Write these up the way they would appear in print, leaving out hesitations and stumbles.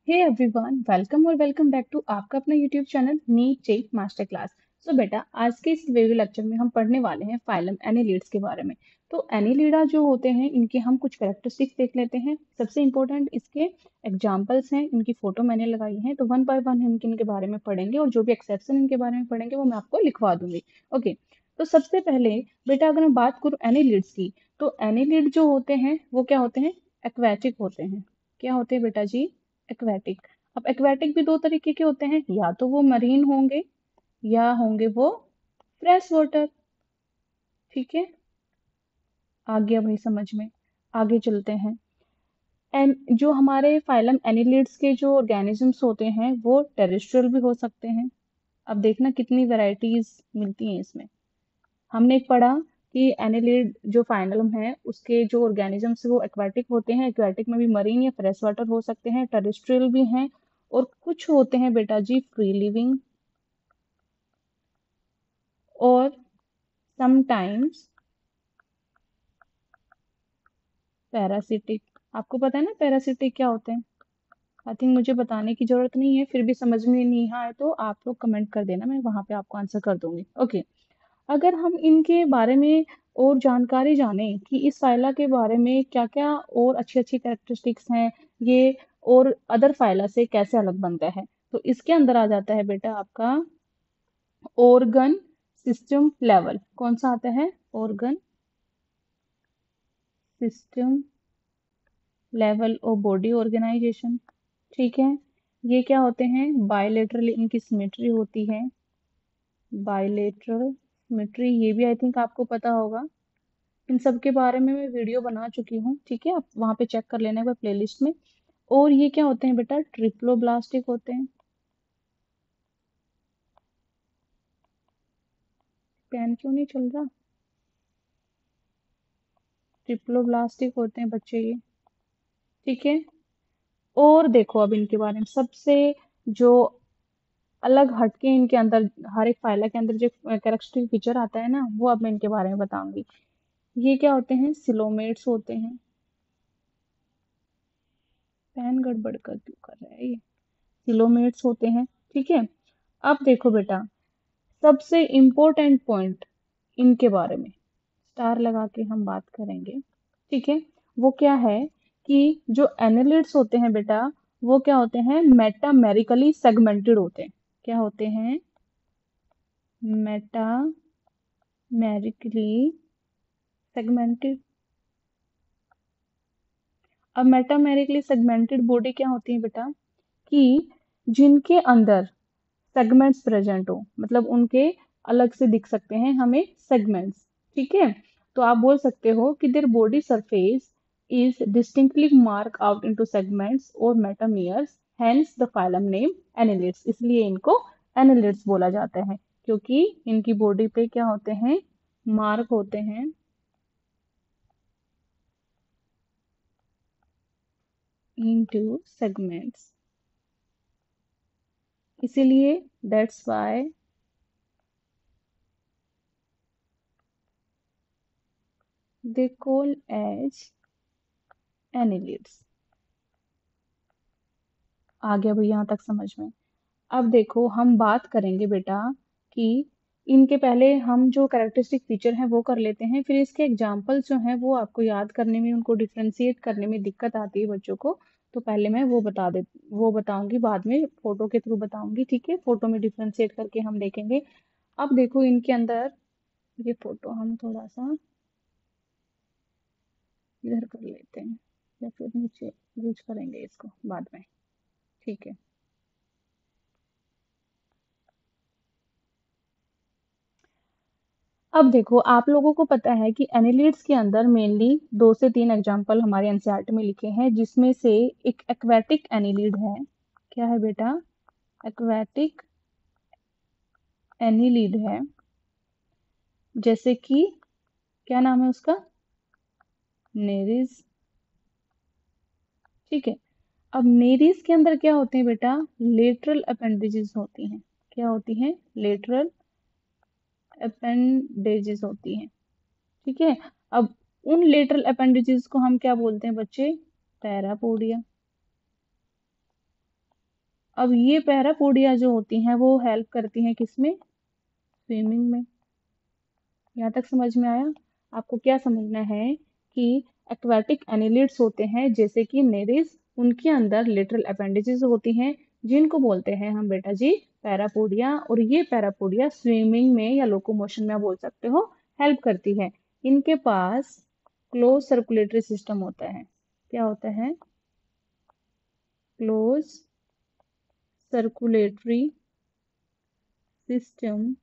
हे everyone, welcome और welcome back to आपका अपना YouTube channel NEET JEE master class. So बेटा, आज के इस वीडियो लेक्चर में हम पढ़ने वाले हैं फाइलम एनिलिड्स के बारे में। तो एनिलिडा जो होते हैं, इनके हम कुछ कैरेक्टरिस्टिक्स देख लेते हैं। सबसे इंपॉर्टेंट इसके एग्जांपल्स हैं, इनकी फोटो मैंने लगाई है। तो वन बाय वन हम इनके बारे में पढ़ेंगे और जो भी एक्सेप्शन इनके बारे में पढ़ेंगे वो मैं आपको लिखवा दूंगी। ओके। तो सबसे पहले बेटा, अगर मैं बात करूँ एनिलिड्स की, तो एनिलिड जो होते हैं वो क्या होते हैं? एक्वेटिक होते हैं। क्या होते हैं बेटा जी? एक्वेटिक। अब एक्वेटिक भी दो तरीके के होते हैं, या तो वो मरीन होंगे या होंगे वो फ्रेश वाटर। ठीक है, आ गया भाई समझ में। आगे चलते हैं। एंड जो हमारे फाइलम एनिलिड्स के जो ऑर्गेनिजम्स होते हैं वो टेरेस्ट्रियल भी हो सकते हैं। अब देखना कितनी वैरायटीज मिलती हैं इसमें। हमने एक पढ़ा कि एनिलिड जो फाइलम है उसके जो ऑर्गेनिजम्स वो एक्वाटिक होते हैं। एक्वाटिक में भी मरीन या फ्रेश वाटर हो सकते हैं, टेरेस्ट्रियल भी हैं, और कुछ होते हैं बेटा जी फ्री लिविंग, और समटाइम्स पैरासिटिक। आपको पता है ना पैरासिटिक क्या होते हैं? आई थिंक मुझे बताने की जरूरत नहीं है, फिर भी समझ में नहीं आए तो आप लोग कमेंट कर देना, मैं वहां पे आपको आंसर कर दूंगी। ओके। अगर हम इनके बारे में और जानकारी जाने कि इस फाइला के बारे में क्या क्या और अच्छी अच्छी कैरेक्टरिस्टिक्स हैं ये, और अदर फाइला से कैसे अलग बनता है, तो इसके अंदर आ जाता है बेटा आपका ऑर्गन सिस्टम लेवल। कौन सा आता है? ऑर्गन सिस्टम लेवल और बॉडी ऑर्गेनाइजेशन। ठीक है। ये क्या होते हैं? बायलेटरल इनकी सिमेट्री होती है। बायलेटरल सिमेट्री, ये भी आई थिंक आपको पता होगा। इन सब के बारे में मैं वीडियो बना चुकी हूँ, ठीक है, आप वहां पे चेक कर लेना एक बार प्लेलिस्ट में। और ये क्या होते हैं बेटा? ट्रिप्लोब्लास्टिक होते हैं। पेन क्यों नहीं चल रहा? ट्रिप्लोब्लास्टिक होते हैं बच्चे ये। ठीक है। और देखो अब इनके बारे में सबसे जो अलग हटके इनके अंदर, हर एक फाइला के अंदर जो कैरेक्टरिस्टिक फीचर आता है ना, वो अब मैं इनके बारे में बताऊंगी। ये क्या होते हैं? सिलोमेट्स होते हैं। पेन गड़बड़ कर क्यों कर रहा है ये? सिलोमेट्स होते हैं। ठीक है। अब देखो बेटा, सबसे इम्पोर्टेंट पॉइंट इनके बारे में स्टार लगा के हम बात करेंगे। ठीक है। वो क्या है कि जो एनालिट्स होते हैं बेटा, वो क्या होते हैं? मेटामेरिकली सेगमेंटेड होते हैं। क्या होते हैं? Metamerically segmented. अब मेटामेरिकली सेगमेंटेड बॉडी क्या होती है बेटा? कि जिनके अंदर सेगमेंट्स प्रेजेंट हो, मतलब उनके अलग से दिख सकते हैं हमें सेगमेंट्स। ठीक है। तो आप बोल सकते हो कि their body surface is distinctly mark out into segments और metameres, hence the phylum name annelids. इसलिए इनको एनालिड्स बोला जाता है, क्योंकि इनकी बॉडी पे क्या होते हैं? मार्क होते हैं इनटू सेगमेंट्स। इसीलिए that's why they call as annelids. आ गया भाई यहाँ तक समझ में? अब देखो हम बात करेंगे बेटा कि इनके पहले हम जो कैरेक्टरिस्टिक फीचर हैं वो कर लेते हैं, फिर इसके एग्जाम्पल्स जो हैं वो आपको याद करने में, उनको डिफ्रेंशिएट करने में दिक्कत आती है बच्चों को। तो पहले मैं वो बताऊंगी, बाद में फोटो के थ्रू बताऊंगी। ठीक है, फोटो में डिफ्रेंशिएट करके हम देखेंगे। अब देखो इनके अंदर, ये फोटो हम थोड़ा सा इधर कर लेते हैं, या फिर नीचे यूज करेंगे इसको बाद में। ठीक है। अब देखो, आप लोगों को पता है कि एनालिड्स के अंदर मेनली दो से तीन एग्जाम्पल हमारे एनसीईआरटी में लिखे हैं, जिसमें से एक एक्वेटिक एनालिड है। क्या है बेटा? एक्वेटिक एनालिड है। जैसे कि क्या नाम है उसका? नेरिस। ठीक है। अब नेरिस के अंदर क्या होते हैं बेटा? लेटरल अपेंडेजेस होती हैं। क्या होती हैं? लेटरल अपेंडेजेस होती हैं। ठीक है। अब उन लेटरल अपेंडेजेस को हम क्या बोलते हैं बच्चे? पैरापोडिया। अब ये पैरापोडिया जो होती हैं वो हेल्प करती हैं किसमें? स्विमिंग में। यहाँ तक समझ में आया? आपको क्या समझना है कि एक्वाटिक एनिलिड्स होते हैं जैसे कि नेरिस, उनके अंदर लिटरल अपेंडिजेस होती हैं जिनको बोलते हैं हम बेटा जी पैरापोडिया, और ये पैरापोडिया स्विमिंग में या लोकोमोशन में आप बोल सकते हो हेल्प करती है। इनके पास क्लोज सर्कुलेटरी सिस्टम होता है। क्या होता है? क्लोज सर्कुलेटरी सिस्टम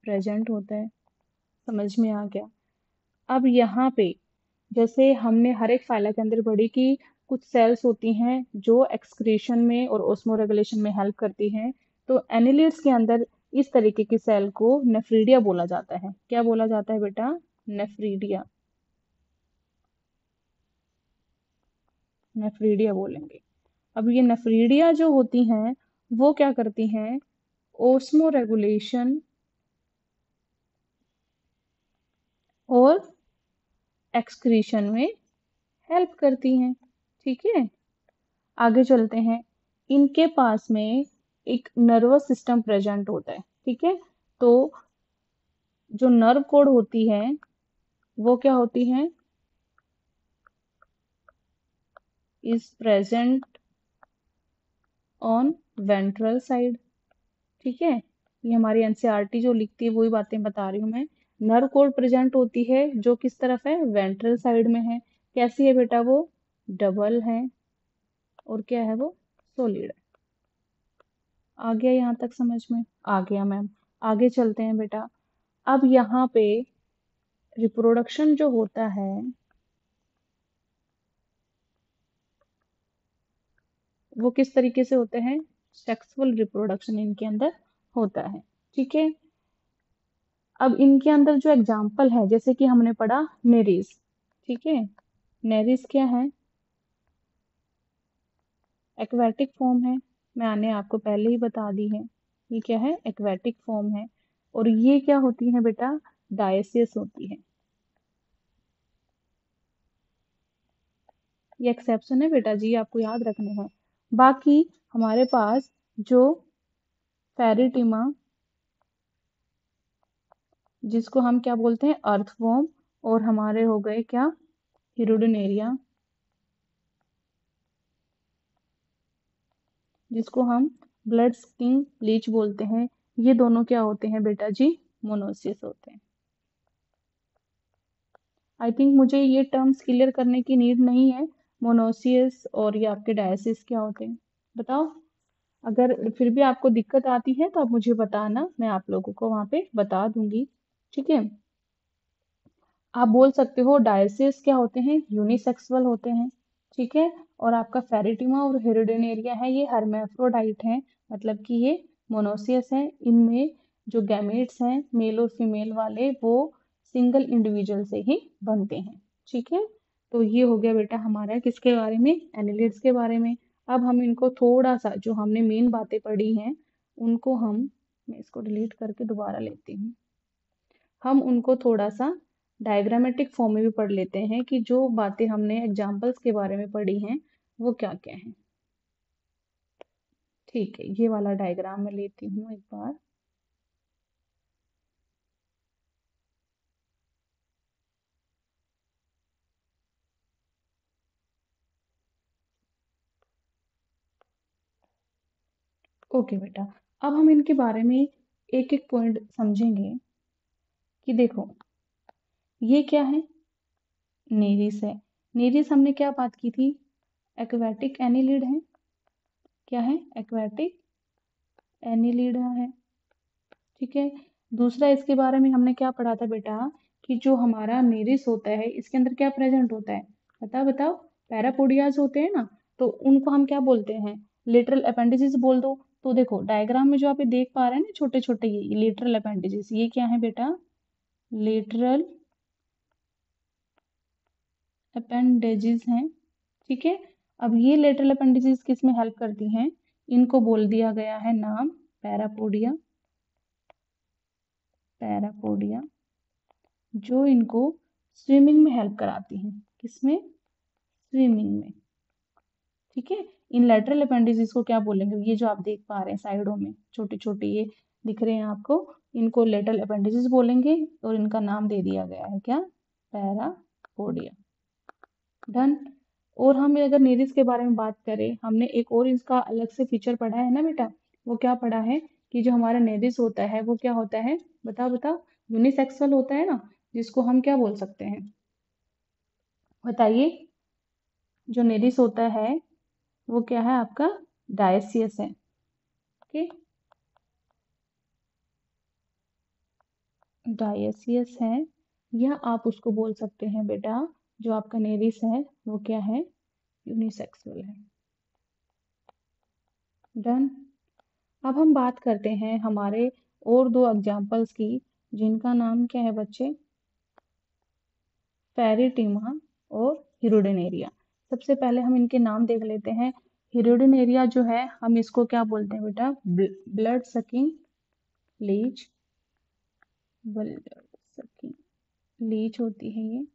प्रेजेंट होता है। समझ में आ गया? अब यहाँ पे जैसे हमने हर एक फाइला के अंदर पढ़ी कि कुछ सेल्स होती हैं जो एक्सक्रीशन में और ओस्मोरेगुलेशन में हेल्प करती हैं, तो एनिलिड्स के अंदर इस तरीके की सेल को नेफ्रीडिया बोला जाता है। क्या बोला जाता है बेटा? नेफ्रीडिया। नेफ्रीडिया बोलेंगे। अब ये नेफ्रीडिया जो होती हैं वो क्या करती हैं? ओस्मोरेगुलेशन और एक्सक्रीशन में हेल्प करती हैं। ठीक है, आगे चलते हैं। इनके पास में एक नर्वस सिस्टम प्रेजेंट होता है। ठीक है, तो जो नर्व कोड होती है वो क्या होती है? Is present on ventral side. ठीक है, ये हमारी एनसीईआरटी जो लिखती है वही बातें बता रही हूँ मैं। नर्व कोड प्रेजेंट होती है जो किस तरफ है? वेंट्रल साइड में है। कैसी है बेटा वो? डबल है। और क्या है वो? सोलिड। आ गया यहाँ तक समझ में? आ गया मैम। आगे चलते हैं बेटा। अब यहाँ पे रिप्रोडक्शन जो होता है वो किस तरीके से होते हैं? सेक्सुअल रिप्रोडक्शन इनके अंदर होता है। ठीक है, अब इनके अंदर जो एग्जाम्पल है जैसे कि हमने पढ़ा नेरीज। ठीक है, नेरीज क्या है? एक्वेटिक फॉर्म है। मैंने आपको पहले ही बता दी है। ये क्या है? एक्वेटिक फॉर्म है। और ये क्या होती है बेटा? डायसियस होती है। ये एक्सेप्शन है बेटा जी, आपको याद रखने हैं। बाकी हमारे पास जो फेरिटिमा, जिसको हम क्या बोलते हैं? अर्थवॉर्म, और हमारे हो गए क्या? हिरुडिनेरिया, जिसको हम ब्लड स्किन लीच बोलते हैं। ये दोनों क्या होते हैं बेटा जी? मोनोसियस होते हैं। आई थिंक मुझे ये टर्म्स क्लियर करने की नीड नहीं है। मोनोसियस और ये आपके डायसिस क्या होते हैं बताओ? अगर फिर भी आपको दिक्कत आती है तो आप मुझे बताना, मैं आप लोगों को वहां पे बता दूंगी। ठीक है, आप बोल सकते हो डायसिस क्या होते हैं? यूनिसेक्सुअल होते हैं। ठीक है, और आपका फेरिटिमा और हेरिडिनेरिया है ये हर्मेफ्रोडाइट हैं, मतलब कि ये मोनोसियस हैं। इनमें जो गैमेट्स हैं मेल और फीमेल वाले वो सिंगल इंडिविजुअल से ही बनते हैं। ठीक है, तो ये हो गया बेटा हमारा किसके बारे में? एनिलिड्स के बारे में। अब हम इनको थोड़ा सा जो हमने मेन बातें पढ़ी हैं उनको मैं इसको डिलीट करके दोबारा लेती हूँ। हम उनको थोड़ा सा डायग्रामेटिक फॉर्म में भी पढ़ लेते हैं कि जो बातें हमने एग्जाम्पल्स के बारे में पढ़ी हैं वो क्या क्या हैं। ठीक है, ये वाला डायग्राम मैं लेती हूँ एक बार। ओके बेटा, अब हम इनके बारे में एक एक पॉइंट समझेंगे कि देखो ये क्या है? नेरिस है। नेरिस हमने क्या बात की थी? एक्वेटिक एनिलिड है। क्या है? एक्वेटिक एनिलिड है। ठीक है, दूसरा इसके बारे में हमने क्या पढ़ा था बेटा कि जो हमारा नेरिस होता है इसके अंदर क्या प्रेजेंट होता है? बताओ बताओ। पैरापोडियाज होते हैं ना, तो उनको हम क्या बोलते हैं? लिटरल अपेंडिजेस बोल दो। तो देखो डायग्राम में जो आप ये देख पा रहे हैं ना छोटे छोटे ये लिटरल अपेंडिजेस, ये क्या है बेटा? लिटरल अपेंडेजेस हैं। ठीक है, अब ये लेटरल अपेंडिजेस किस में हेल्प करती हैं? इनको बोल दिया गया है नाम पैरापोडिया। पैरापोडिया जो इनको स्विमिंग में हेल्प कराती हैं। किसमें? स्विमिंग में। ठीक है, इन लेटरल अपेंडिसेस को क्या बोलेंगे? ये जो आप देख पा रहे हैं साइडों में छोटे छोटे ये दिख रहे हैं आपको, इनको लेटरल अपेंडिसेस बोलेंगे और इनका नाम दे दिया गया है क्या? पैरापोडिया। डन। और हम अगर नेरिस के बारे में बात करें, हमने एक और इसका अलग से फीचर पढ़ा है ना बेटा, वो क्या पढ़ा है कि जो हमारा नेरिस होता है वो क्या होता है? बताओ बताओ। यूनिसेक्सुअल होता है ना, जिसको हम क्या बोल सकते हैं? बताइए। जो नेरिस होता है वो क्या है आपका? डायसियस है। ओके, डायसियस है, या आप उसको बोल सकते हैं बेटा जो आपका नेरिस है वो क्या है? यूनिसेक्सुअल है। डन। अब हम बात करते हैं हमारे और दो एग्जाम्पल्स की, जिनका नाम क्या है बच्चे? फेरिटिमा और हिरुडिनेरिया। सबसे पहले हम इनके नाम देख लेते हैं। हिरुडिनेरिया जो है हम इसको क्या बोलते हैं बेटा? Blood sucking Leach. Blood sucking Leach होती है ये।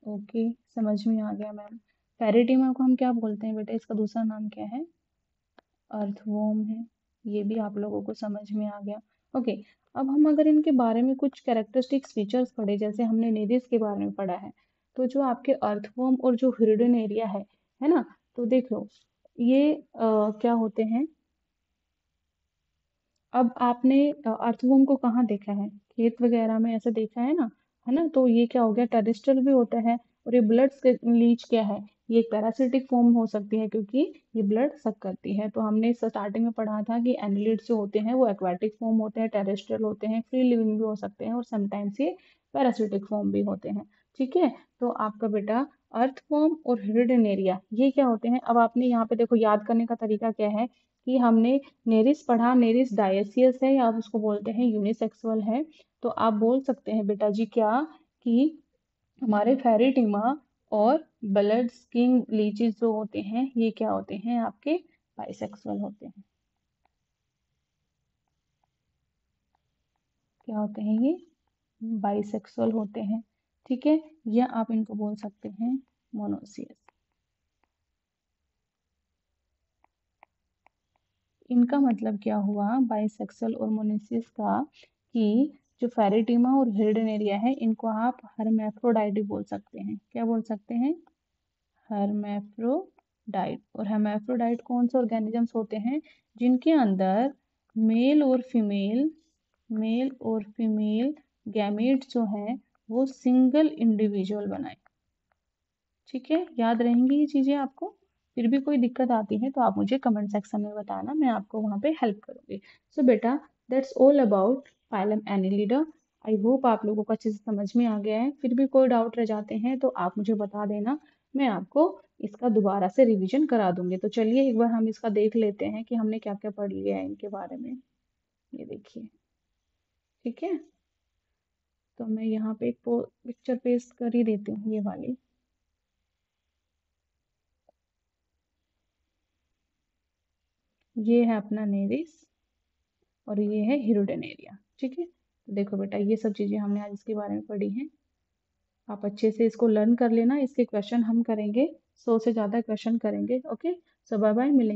ओके, समझ में आ गया मैम। फेरिटिमा को हम क्या बोलते हैं बेटा? इसका दूसरा नाम क्या है? अर्थवॉर्म है। ये भी आप लोगों को समझ में आ गया। ओके, अब हम अगर इनके बारे में कुछ कैरेक्टरिस्टिक्स फीचर्स पढ़े, जैसे हमने नेरिस के बारे में पढ़ा है, तो जो आपके अर्थवॉर्म और जो हिरुडिनेरिया है ना, तो देख लो ये क्या होते हैं। अब आपने अर्थवॉर्म को कहाँ देखा है? खेत वगैरह में ऐसे देखा है ना, तो ये क्या हो गया? टेरेस्ट्रियल भी होता है। और ये ब्लड लीच क्या है? ये एक पैरासिटिक फॉर्म हो सकती है, क्योंकि ये ब्लड सक करती है। तो हमने स्टार्टिंग में पढ़ा था कि एनिलिड्स जो होते हैं वो एक्वाटिक फॉर्म होते हैं, टेरेस्ट्रियल होते हैं, फ्री लिविंग भी हो सकते हैं, और समटाइम्स ये पैरासिटिक फॉर्म भी होते हैं। ठीक है, तो आपका बेटा अर्थवॉर्म और हिरुडिनेरिया ये क्या होते हैं? अब आपने यहाँ पे देखो, याद करने का तरीका क्या है कि हमने नेरिस पढ़ा, नेरिस डायसियस है, या आप उसको बोलते हैं यूनिसेक्सुअल है। तो आप बोल सकते हैं बेटा जी क्या, कि हमारे फेरिटिमा और ब्लड स्किन लीचेस जो होते हैं ये क्या होते हैं? आपके बाइसेक्सुअल होते हैं। क्या होते हैं ये? बाइसेक्सुअल होते हैं। ठीक है, या आप इनको बोल सकते हैं मोनोसियस। इनका मतलब क्या हुआ बाइसेक्सुअल और मोनोसियस का? कि जो फेरिटिमा और हिरडेनेरिया है इनको आप हर्मेफ्रोडाइट भी बोल सकते हैं। क्या बोल सकते हैं? हर्मेफ्रोडाइट। और हर्मेफ्रोडाइट कौन से ऑर्गेनिजम्स होते हैं? जिनके अंदर मेल और फीमेल गैमेट जो है वो सिंगल इंडिविजुअल बनाए। ठीक है, याद रहेंगी ये चीजें आपको? फिर भी कोई दिक्कत आती है तो आप मुझे कमेंट सेक्शन में बताना, मैं आपको वहां पे हेल्प करूंगी। सो बेटा, that's all about phylum Annelida. I hope आप लोगों को अच्छे से समझ में आ गया है। फिर भी कोई डाउट रह जाते हैं तो आप मुझे बता देना, मैं आपको इसका दोबारा से रिवीजन करा दूंगी। तो चलिए एक बार हम इसका देख लेते हैं कि हमने क्या क्या पढ़ लिया है इनके बारे में। ये देखिए। ठीक है, तो मैं यहाँ पे एक पिक्चर पेस्ट कर ही देती हूँ, ये वाली। ये है अपना नेरिस और ये है हिरुडेनेरिया। ठीक है, तो देखो बेटा ये सब चीजें हमने आज इसके बारे में पढ़ी हैं। आप अच्छे से इसको लर्न कर लेना। इसके क्वेश्चन हम करेंगे, 100 से ज्यादा क्वेश्चन करेंगे। ओके, सो बाय बाय, मिलेंगे।